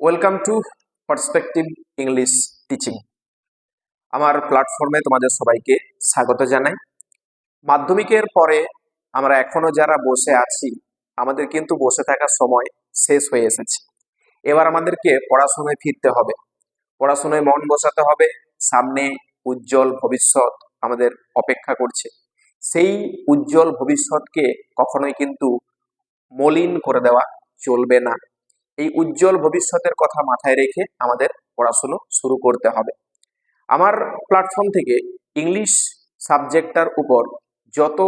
Welcome to perspective English teaching. আমার প্ল্যাটফর্মে তোমাদের সবাইকে স্বাগত জানাই। মাধ্যমিকের পরে আমরা এখনো যারা বসে আছি, আমাদের কিন্তু বসে থাকার সময় শেষ হয়ে এসেছে। এবার আমাদেরকে পড়াশোনায় ফিরতে হবে, পড়াশোনায় মন বসাতে হবে। সামনে উজ্জ্বল ভবিষ্যৎ আমাদের অপেক্ষা করছে। সেই উজ্জ্বল ভবিষ্যৎকে কখনোই কিন্তু মলিন করে দেওয়া চলবে না। এই উজ্জ্বল ভবিষ্যতের কথা মাথায় রেখে আমাদের পড়াশুনো শুরু করতে হবে। আমার প্ল্যাটফর্ম থেকে ইংলিশ সাবজেক্টটার উপর যত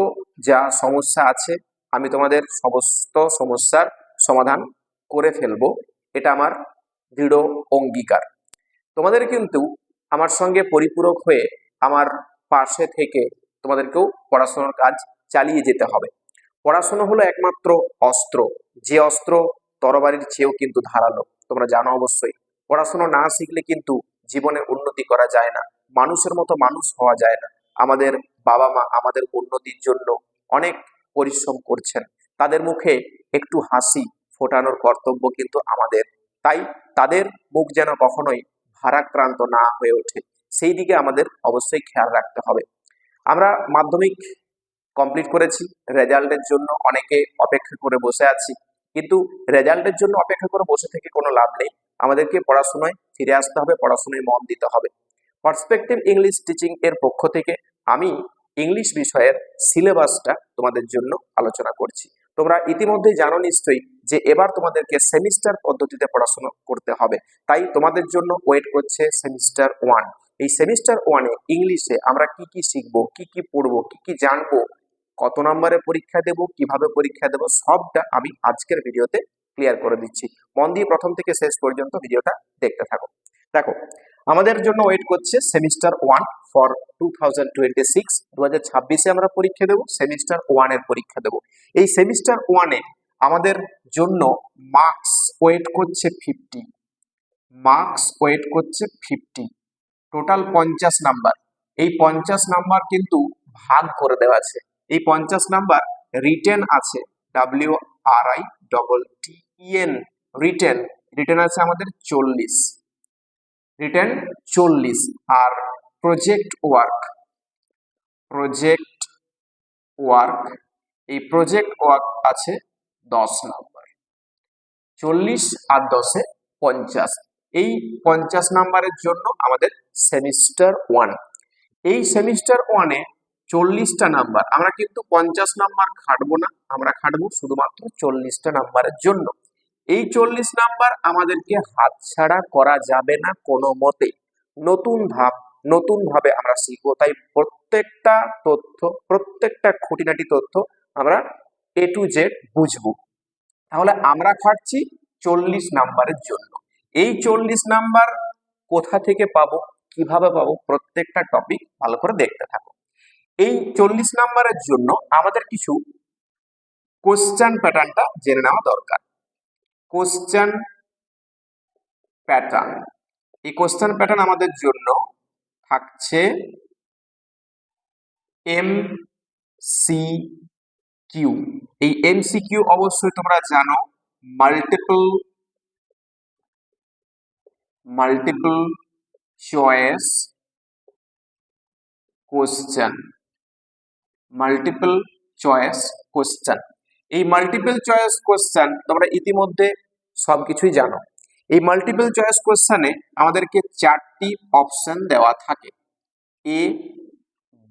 যা সমস্যা আছে, আমি তোমাদের সমস্ত সমস্যার সমাধান করে ফেলবো, এটা আমার দৃঢ় অঙ্গীকার। তোমাদের কিন্তু আমার সঙ্গে পরিপূরক হয়ে আমার পাশে থেকে তোমাদেরকেও পড়াশোনার কাজ চালিয়ে যেতে হবে। পড়াশোনা হলো একমাত্র অস্ত্র, যে অস্ত্র তরবারির চেয়েও কিন্তু ধারালো। তোমরা জানো অবশ্যই, পড়াশোনা না শিখলে কিন্তু জীবনে উন্নতি করা যায় না, মানুষের মতো মানুষ হওয়া যায় না। আমাদের বাবা মা আমাদের উন্নতির জন্য অনেক পরিশ্রম করছেন, তাদের মুখে একটু হাসি ফোটানোর কর্তব্য কিন্তু আমাদের। তাই তাদের মুখ যেন কখনোই ভারাক্রান্ত না হয়ে ওঠে, সেই দিকে আমাদের অবশ্যই খেয়াল রাখতে হবে। আমরা মাধ্যমিক কমপ্লিট করেছি, রেজাল্টের জন্য অনেকে অপেক্ষা করে বসে আছি, কিন্তু রেজাল্টের জন্য অপেক্ষা করে বসে থেকে কোনো লাভ নেই। আমাদেরকে পড়াশোনায় ফিরে আসতে হবে, পড়াশোনায় মন দিতে হবে। পার্সপেক্টিভ ইংলিশ টিচিং এর পক্ষ থেকে আমি ইংলিশ বিষয়ের সিলেবাসটা তোমাদের জন্য আলোচনা করছি। তোমরা ইতিমধ্যেই জানো নিশ্চয়ই যে এবার তোমাদেরকে সেমিস্টার পদ্ধতিতে পড়াশোনা করতে হবে। তাই তোমাদের জন্য ওয়েট করছে সেমিস্টার 1। এই সেমিস্টার 1-এ ইংলিশে আমরা কি কি শিখবো, কি কি পড়বো, কি কি জানবো, কত নম্বরে পরীক্ষা দেব, কিভাবে পরীক্ষা দেব, সবটা আমি আজকের ভিডিওতে ক্লিয়ার করে দিচ্ছি। মন দিয়ে প্রথম থেকে শেষ পর্যন্ত ভিডিওটা দেখতে থাকো। দেখো, আমাদের জন্য ওয়েট করছে সেমিস্টার 1 ফর 2026। 2026-এ আমরা পরীক্ষা দেব, সেমিস্টার 1 এর পরীক্ষা দেব। এই সেমিস্টার 1-এ আমাদের জন্য মার্কস ওয়েট করছে 50। মার্কস ওয়েট করছে 50, টোটাল 50 নাম্বার। এই 50 নাম্বার কিন্তু ভাগ করে দেওয়া আছে। এই 50 নাম্বার রিটেন আছে, WRITTEN, রিটেন। রিটেন আছে আমাদের 40, রিটেন 40। আর প্রজেক্ট ওয়ার্ক, প্রজেক্ট ওয়ার্ক, এই প্রজেক্ট ওয়ার্ক আছে 10 নাম্বার। 40 আর 10-এ 50। এই 50 নাম্বারের জন্য আমাদের সেমিস্টার 1। এই সেমিস্টার 1-এ 40টা নাম্বার, আমরা কিন্তু 50 নাম্বার খাটবো না, আমরা খাটবো শুধুমাত্র 40টা নাম্বারের জন্য। এই 40 নাম্বার আমাদেরকে হাতছাড়া করা যাবে না কোনো মতে। নতুন ভাবে আমরা শিখবো, তাই প্রত্যেকটা তথ্য, প্রত্যেকটা খুঁটিনাটি তথ্য আমরা A to Z বুঝবো। তাহলে আমরা খাটছি 40 নাম্বারের জন্য। এই 40 নাম্বার কোথা থেকে পাবো, কিভাবে পাবো, প্রত্যেকটা টপিক ভালো করে দেখতে থাকো। এই 40 নাম্বারের জন্য আমাদের কিছু কোশ্চেন প্যাটার্নটা জেনে নেওয়া দরকার। কোশ্চেন প্যাটার্ন, এই কোশ্চেন প্যাটার্ন আমাদের জন্য থাকছে MCQ। এই MCQ অবশ্যই তোমরা জানো, multiple choice question. Multiple choice question, এই মাল্টিপল চয়েস কোশ্চেন তোমরা ইতিমধ্যে সবকিছুই জানো। এই মাল্টিপল চয়েস কোশ্চেনে আমাদেরকে 4টি অপশন দেওয়া থাকে, A,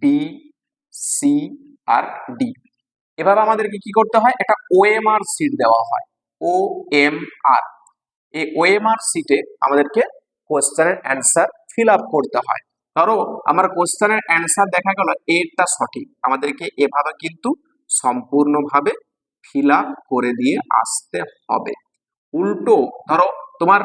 B, C R D। এভাবে আমাদেরকে কি করতে হয়, একটা OMR শিট দেওয়া হয়, OMR। এই OMR শিটে আমাদেরকে কোশ্চেনের অ্যান্সার ফিল আপ করতে হয়। ধরো আমার কোশ্চেনের অ্যান্সার দেখা গেল এরটা সঠিক, আমাদেরকে এভাবে কিন্তু সম্পূর্ণভাবে ফিল আপ করে দিয়ে আসতে হবে। উল্টো ধরো তোমার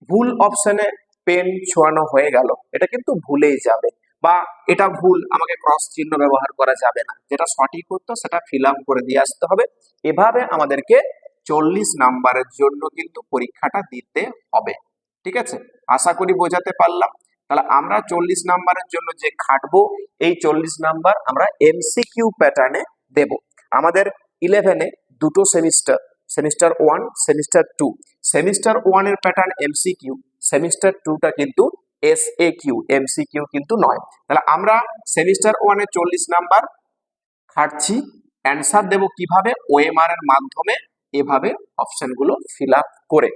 ভুল অপশনে পেন ছোঁয়ানো হয়ে গেল, এটা কিন্তু ভুলেই যাবে, বা এটা ভুল, আমাকে ক্রস চিহ্ন ব্যবহার করা যাবে না, যেটা সঠিক হতো সেটা ফিল আপ করে দিয়ে আসতে হবে। এভাবে আমাদেরকে 40 নাম্বারের জন্য কিন্তু পরীক্ষাটা দিতে হবে। ঠিক আছে, আশা করি বোঝাতে পারলাম। তাহলে আমরা 40 নাম্বারের জন্য যে খাটবো, এই 40 নাম্বার আমরা MCQ প্যাটার্নে দেব। আমাদের 11-এ দুটো সেমিস্টার, সেমিস্টার 1, সেমিস্টার 2। সেমিস্টার 1 এর প্যাটার্ন এমসিকিউ, সেমিস্টার 2টা কিন্তু এসএকিউ, এমসিকিউ কিন্তু নয়। তাহলে আমরা সেমিস্টার 1 এ 40 নাম্বার খাটছি, অ্যান্সার দেব কিভাবে? ওএমআর এর মাধ্যমে, এভাবে অপশনগুলো ফিল আপ করে।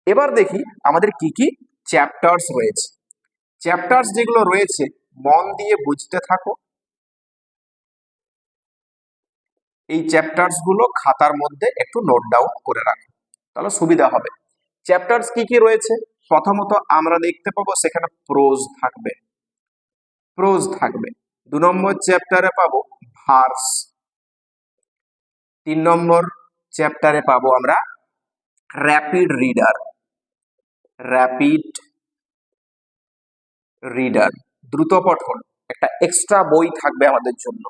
এবার দেখি আমাদের কি কি চ্যাপ্টার্স রয়েছে। চ্যাপ্টার্স যেগুলো রয়েছে মন দিয়ে বুঝতে থাকো, এই চ্যাপ্টার্স গুলো খাতার মধ্যে একটু নোট ডাউন করে রাখো, তাহলে সুবিধা হবে। চ্যাপ্টার্স কি কি রয়েছে? প্রথমত আমরা দেখতে পাবো সেখানে প্রোজ থাকবে, প্রোজ থাকবে। 2 নম্বর চ্যাপ্টারে পাবো ভার্স। 3 নম্বর চ্যাপ্টারে পাবো আমরা র্যাপিড রিডার, র্যাপিড রিডার, দ্রুত পঠন, একটা এক্সট্রা বই থাকবে আমাদের জন্য।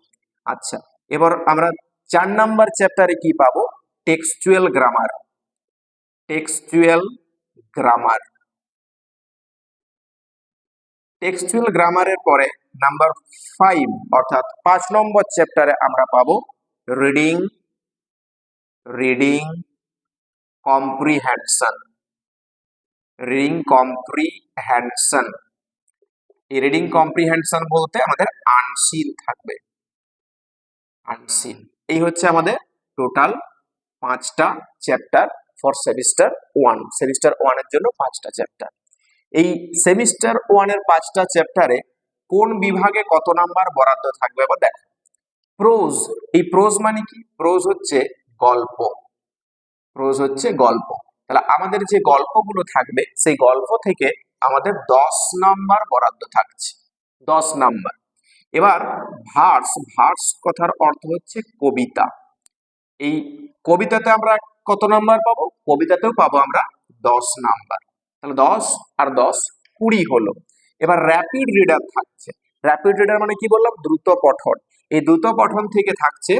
আচ্ছা, এবার আমরা 4 নাম্বার চ্যাপ্টারে কি পাবো? Textual grammar, textual grammar. Textual গ্রামারের পরে নাম্বার 5 অর্থাৎ 5 নম্বর চ্যাপ্টারে আমরা পাবো reading, reading comprehension, reading comprehension. এই রিডিং কম্প্রিহেনশন বলতে আমাদের আনসিন থাকবে, আনসিন। এই হচ্ছে আমাদের টোটাল 5টা চ্যাপ্টার ফর সেমিস্টার 1। সেমিস্টার 1 এর জন্য 5টা চ্যাপ্টার। এই সেমিস্টার 1 এর 5টা চ্যাপ্টারে কোন বিভাগে কত নাম্বার বরাদ্দ থাকবে এবার দেখো। প্রোজ, এই প্রোজ মানে কি? প্রোজ হচ্ছে গল্প, প্রোজ হচ্ছে গল্প। তাহলে আমাদের যে গল্পগুলো থাকবে সেই গল্প থেকে আমাদের 10 নাম্বার বরাদ্দ থাকছে, 10 নাম্বার। এবার ভার্স, ভার্স কথার অর্থ হচ্ছে কবিতা। এই কবিতাতে আমরা কত নাম্বার পাবো? কবিতাতেও পাবো আমরা 10 নাম্বার। তাহলে 10 আর 10 20 হলো। এবার র্যাপিড রিডার থাকছে। র্যাপিড রিডার মানে কি বললাম? দ্রুত পঠন। এই দ্রুত পঠন থেকে থাকছে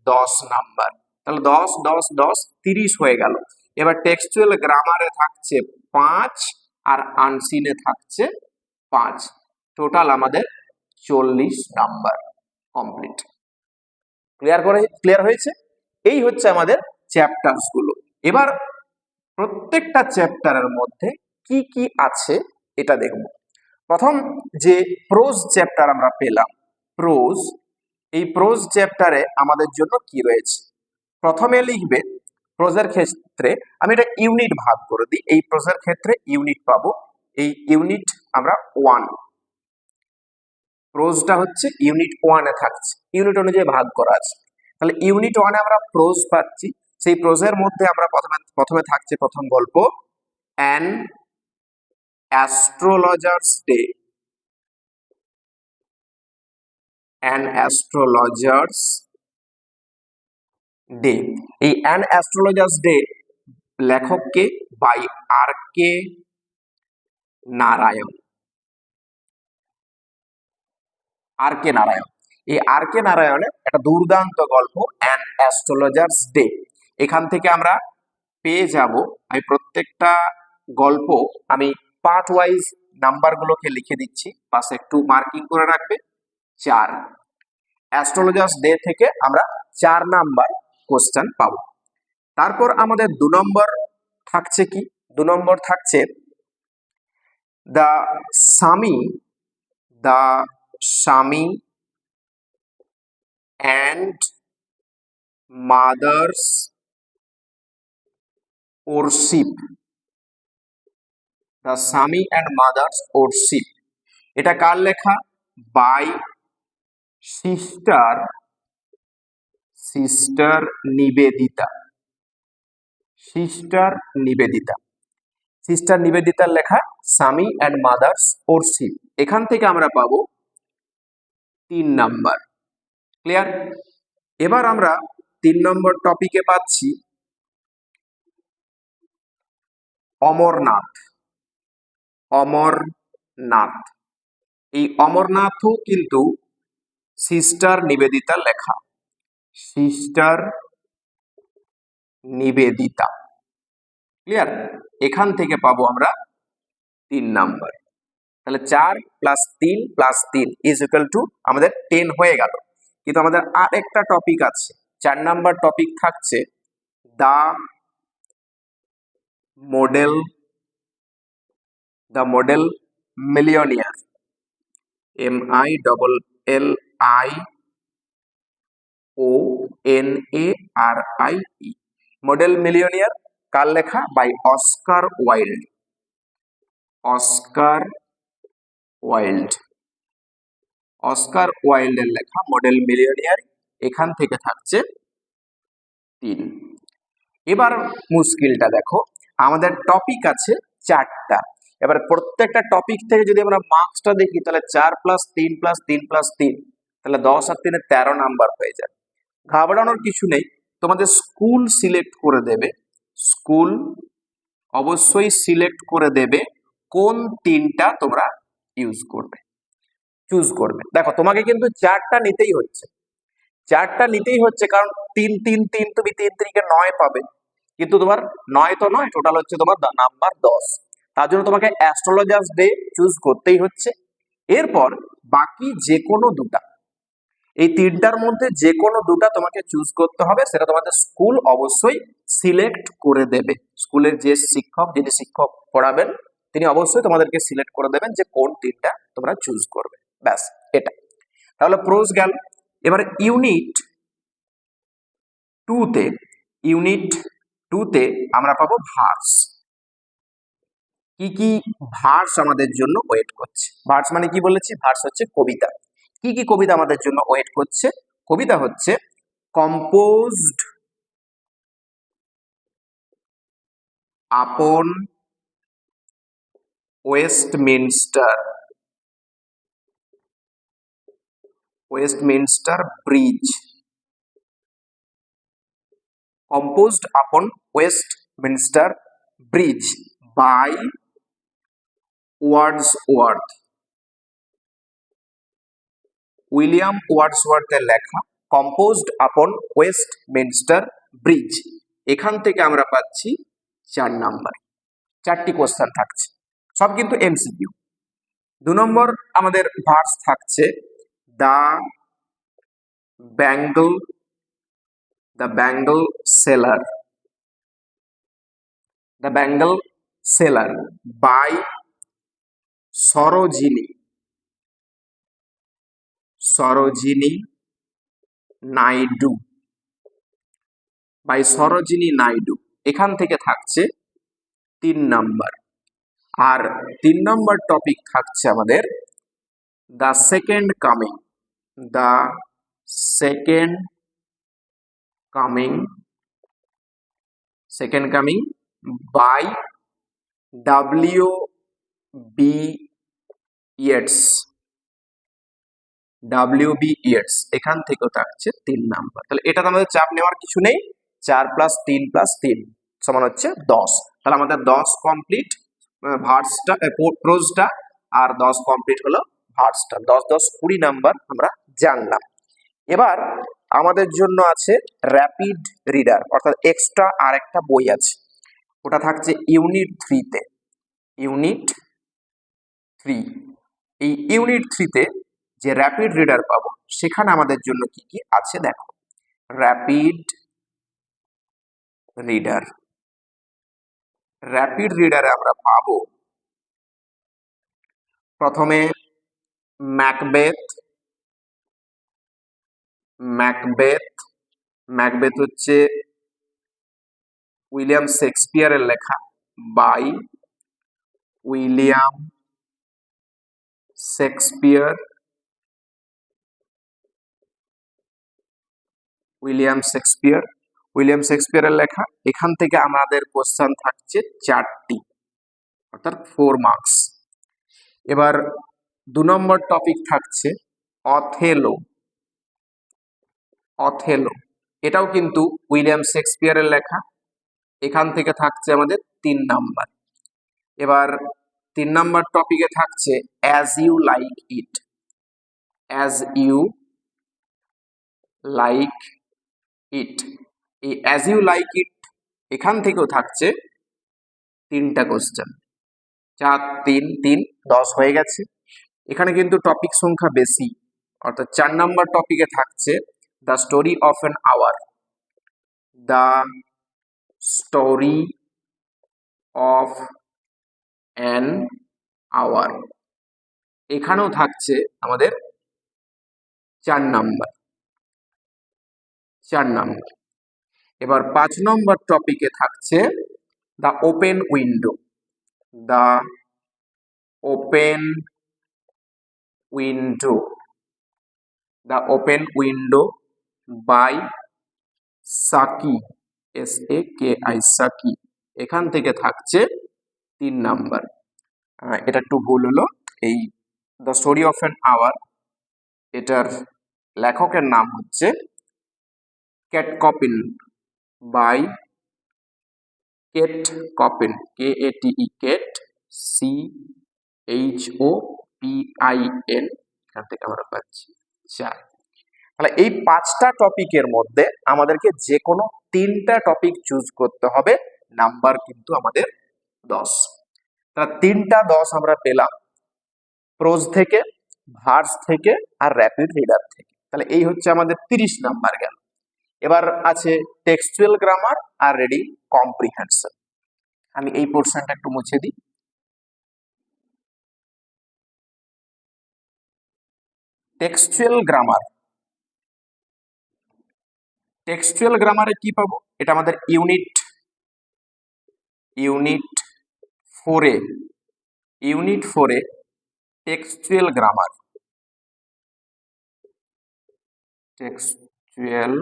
10 নাম্বার। তাহলে 10 10 10 30 হয়ে গেল। এবার টেক্সচুয়াল গ্রামারে থাকছে 5 আর আনসিনে থাকছে 5। টোটাল আমাদের 40 নাম্বার কমপ্লিট। ক্লিয়ার হয়েছে? এই হচ্ছে আমাদের চ্যাপ্টারস গুলো। এবার প্রত্যেকটা চ্যাপ্টারের মধ্যে কি কি আছে এটা দেখব। প্রথম যে প্রোজ চ্যাপ্টার আমরা পেলাম, প্রোজ, এই প্রোজ চ্যাপ্টারে আমাদের জন্য কি রয়েছে? প্রথমে লিখবে প্রোজের ক্ষেত্রে, আমি এটা ইউনিট ভাগ করে দিই। এই প্রোজের ক্ষেত্রে ইউনিট পাবো, এই ইউনিট আমরা 1, প্রোজটা হচ্ছে ইউনিট 1 এ থাকছে, ইউনিট অনুযায়ী ভাগ করা আছে। তাহলে ইউনিট 1 এ আমরা প্রোজ পাচ্ছি। সেই প্রোজের মধ্যে আমরা প্রথমে থাকছে প্রথম গল্প an astrologers day, an astrologers day. এই অ্যান অ্যাস্ট্রোলজার্স ডে লেখককে বাই আর কে নারায়ণ, আর কে নারায়ণ। এই আর কে নারায়ণের একটা দুর্দান্ত গল্প অ্যান অ্যাস্ট্রোলজার্স ডে। এখান থেকে আমরা পেয়ে যাব, আমি প্রত্যেকটা গল্প আমি পার্ট ওয়াইজ নাম্বারগুলোকে লিখে দিচ্ছি, পাশে একটু মার্কিং করে রাখবে। 4 অ্যাস্ট্রোলজার্স ডে থেকে আমরা 4 নাম্বার কোশ্চেন পাবো। তারপর আমাদের 2 নম্বর থাকছে কি? 2 নম্বর থাকছে the Swami, the Swami and mothers worship, the Swami and mothers worship. এটা কার লেখা? By sister, sister Nivedita, sister Nivedita. Sister নিবেদিতার লেখা স্বামী অ্যান্ড মাদার্স ওরশিপ। এখান থেকে আমরা পাবো 3 নাম্বার। ক্লিয়ার? এবার আমরা 3 নম্বর টপিকে পাচ্ছি অমরনাথ, অমরনাথ। এই অমরনাথও কিন্তু সিস্টার নিবেদিতার লেখা, সিস্টার নিবেদিতা। ক্লিয়ার? এখান থেকে পাবো আমরা 3 নাম্বার। তাহলে 4 + 3 + 3 ইজ ইকুয়াল টু আমাদের 10 হয়ে গেল। কিন্তু আমাদের আর একটা টপিক আছে, 4 নাম্বার টপিক থাকছে the model millionaire, MILLIONARIE, model millionaire কার লেখা? By Oscar Wilde. অস্কার ওয়াইল্ডের লেখা মডেল মিলিয়নিয়ার, এখান থেকে থাকছে 3। এবার মুশকিলটা দেখো, আমাদের টপিক আছে 4টা। এবার প্রত্যেকটা টপিক থেকে যদি আমরা মার্কসটা দেখি তাহলে 4 + 3 + 3 + 3, তাহলে 10 আর 3 13 নাম্বার হয়ে যাবে। ঘাবড়ানোর কিছু নেই, তোমাদের স্কুল সিলেক্ট করে দেবে, স্কুল অবশ্যই সিলেক্ট করে দেবে কোন 3টা তোমরা চুজ করবে। দেখো তোমাকে কিন্তু 4টা নিতেই হচ্ছে, কারণ 3 3 3 তুমি 3 3 কে 9 পাবে, কিন্তু তোমার 9 তো নয়, টোটাল হচ্ছে তোমার নাম্বার 10। তার জন্য তোমাকে অ্যাস্ট্রোলজার্স ডে চুজ করতেই হচ্ছে। এরপর বাকি যে কোনো দুটা, এই 3টার মধ্যে যে কোনো দুটা তোমাকে চুজ করতে হবে, সেটা তোমাদের স্কুল অবশ্যই সিলেক্ট করে দেবে। স্কুলের যিনি শিক্ষক পড়াবেন তিনি অবশ্যই তোমাদেরকে সিলেক্ট করে দেবেন যে কোন 3টা তোমরা চুজ করবে। ব্যাস এটা। তাহলে প্রোজ গেল। এবার ইউনিট 2তে আমরা পাবো ভার্স। কি ভার্স আমাদের জন্য ওয়েট করছে? ভার্স মানে কি বলেছি? ভার্স হচ্ছে কবিতা। কি কবিতা আমাদের জন্য ওয়েট করছে? কবিতা হচ্ছে composed upon Westminster bridge, composed upon Westminster Bridge by Wordsworth, William ওয়ার্ডসওয়ার্থের লেখা composed upon Westminster Bridge। এখান থেকে আমরা পাচ্ছি 4 নাম্বার, 4টি কোশ্চেন থাকছে, সব কিন্তু এমসিকিউ। 2 নম্বর আমাদের ভার্স থাকছে the bangle seller by Sarojini Naidu, এখান থেকে থাকছে 3 নাম্বার। আর 3 নম্বর টপিক থাকছে আমাদের the second coming by W.B. Yeats, এখান থেকেও থাকছে 3 নাম্বার। তাহলে এটা আমাদের চাপ নেওয়ার কিছু নেই, 4 + 3 + 3 সমান হচ্ছে 10। তাহলে আমাদের 10 কমপ্লিট ভার্সটা, প্রোজটা, আর 10 কমপ্লিট হলো ভার্সটা। 10 10 20 নাম্বার আমরা জানলাম। এবার আমাদের জন্য আছে র্যাপিড রিডার, অর্থাৎ এক্সট্রা আরেকটা বই আছে, ওটা থাকছে ইউনিট 3তে। এই ইউনিট 3তে যে র্যাপিড রিডার পাবো, সেখানে আমাদের জন্য কি আছে দেখো। র্যাপিড রিডারে আমরা পাবো প্রথমে ম্যাকবেথ হচ্ছে উইলিয়াম শেক্সপিয়ারের লেখা, বাই উইলিয়াম শেক্সপিয়ারের লেখা। এখান থেকে আমাদের কোশ্চেন থাকছে 4টি, অর্থাৎ 4 মার্কস। এবার 2 নম্বর টপিক থাকছে অথেলো, এটাও কিন্তু উইলিয়াম শেক্সপিয়ারের লেখা, এখান থেকে থাকছে আমাদের 3 নাম্বার। এবার 3 নাম্বার টপিকে থাকছে অ্যাজ ইউ লাইক ইট, এই অ্যাজ ইউ লাইক ইট এখান থেকেও থাকছে 3টা কোশ্চেন। 4 3 3 10 হয়ে গেছে। এখানে কিন্তু টপিক সংখ্যা বেশি, অর্থাৎ 4 নাম্বার টপিকে থাকছে the story of an hour, story of an hour, এখানেও থাকছে আমাদের 4 নাম্বার। এবার 5 নম্বর টপিকে থাকছে the open window, the open window, the open window by Saki, SAKI, Saki. এখান থেকে থাকছে 3 নাম্বার। এটা একটু ভুল হলো, এই the story of an hour এটার লেখকের নাম হচ্ছে Kate Chopin, by Kate Chopin, KATE, Kate, CHOPIN, এখান থেকে আমরা পাচ্ছি 4। তাহলে এই 5টা টপিকের মধ্যে আমাদেরকে যে কোনো 3টা টপিক চুজ করতে হবে, নাম্বার কিন্তু আমাদের 10। তাহলে 3টা 10 আমরা পেলাম প্রোজ থেকে, ভার্স থেকে আর র্যাপিড রিডার থেকে। তাহলে এই হচ্ছে আমাদের 30 নাম্বার গেল। এবার আছে textual grammar are reading comprehension. আমি এই পোর্শনটা একটু মুছে দিই। টেক্সচুয়াল গ্রামার, টেক্সচুয়াল গ্রামারে কি পাবো? এটা আমাদের ইউনিট 4 এ টেক্সচুয়াল গ্রামার, টেক্সচুয়াল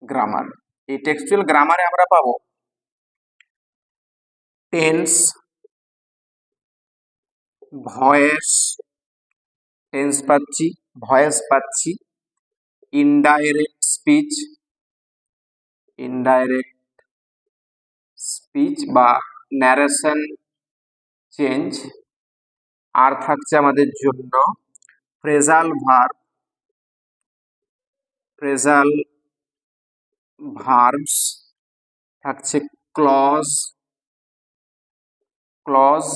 গ্রামার। এই টেক্সচুয়াল গ্রামারে আমরা পাবো টেন্স, ভয়েস, টেন্স পাচ্ছি, ভয়েস পাচ্ছি, ইনডাইরেক্ট স্পিচ বা ন্যারেশন চেঞ্জ, আর থাকছে আমাদের জন্য ফ্রেজাল ভার্বস, থাকছে ক্লজ,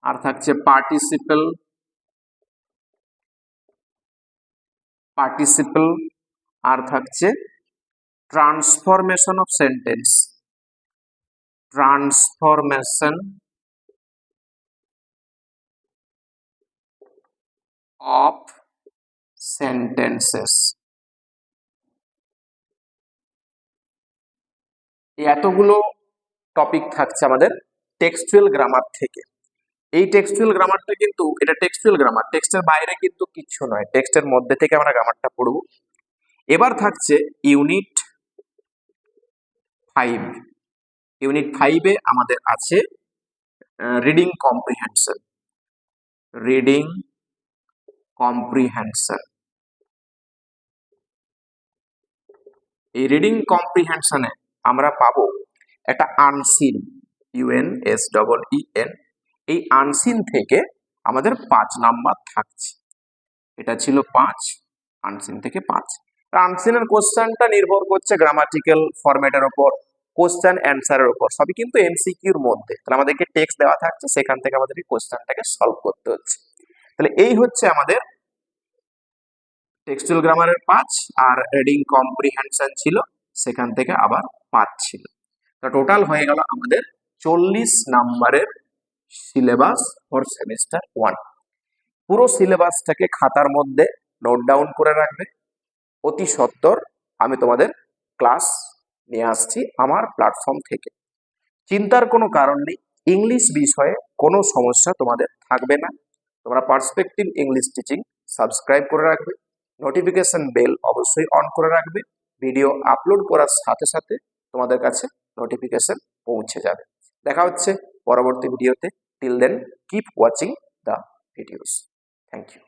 আর থাকছে পার্টিসিপল, আর থাকছে transformation of sentence, of sentences. এতগুলো টপিক থাকছে আমাদের টেক্সচুয়াল গ্রামার থেকে। এই টেক্সচুয়াল গ্রামারটা কিন্তু, এটা টেক্সচুয়াল গ্রামার, টেক্সটের বাইরে কিন্তু কিচ্ছু নয়, টেক্সটের মধ্যে থেকে আমরা গ্রামারটা পড়ব। এবার থাকছে ইউনিট 5 এ আমাদের আছে রিডিং কম্প্রিহেনশন। এই রিডিং কম্প্রিহেনশনে আমরা পাবো একটা আনসিন, UNSEEN। এই আনসিন থেকে আমাদের 5 নাম্বার থাকছে। এটা ছিল 5, আনসিন থেকে 5। আনসিনের কোশ্চেনটা নির্ভর করছে গ্রামাটিক্যাল ফরম্যাটের উপর, কোশ্চেন অ্যান্সারের উপর, সবই কিন্তু MCQর মধ্যে। তাহলে আমাদেরকে টেক্সট দেওয়া থাকছে, সেখান থেকে আমাদের এই কোশ্চেনটাকে সলভ করতে হচ্ছে। তাহলে এই হচ্ছে আমাদের টেক্সচুয়াল গ্রামারের 5, আর রিডিং কম্প্রিহেনশন ছিল, সেখান থেকে আবার 5 ছিল। তো টোটাল হয়ে গেল আমাদের 40 নাম্বারের সিলেবাস ফর সেমিস্টার 1। পুরো সিলেবাসটাকে খাতার মধ্যে নোট ডাউন করে রাখবে। অতি সত্বর আমি তোমাদের ক্লাস নিয়ে আসছি আমার প্ল্যাটফর্ম থেকে। চিন্তার কোনো কারণ নেই, ইংলিশ বিষয়ে কোনো সমস্যা তোমাদের থাকবে না। তোমরা পার্সপেক্টিভ ইংলিশ টিচিং সাবস্ক্রাইব করে রাখবে, নোটিফিকেশন বেল অবশ্যই অন করে রাখবে। ভিডিও আপলোড করার সাথে সাথে তোমাদের কাছে নোটিফিকেশন পৌঁছে যাবে। দেখা হচ্ছে পরবর্তী ভিডিওতে। Till then keep watching the videos. Thank you.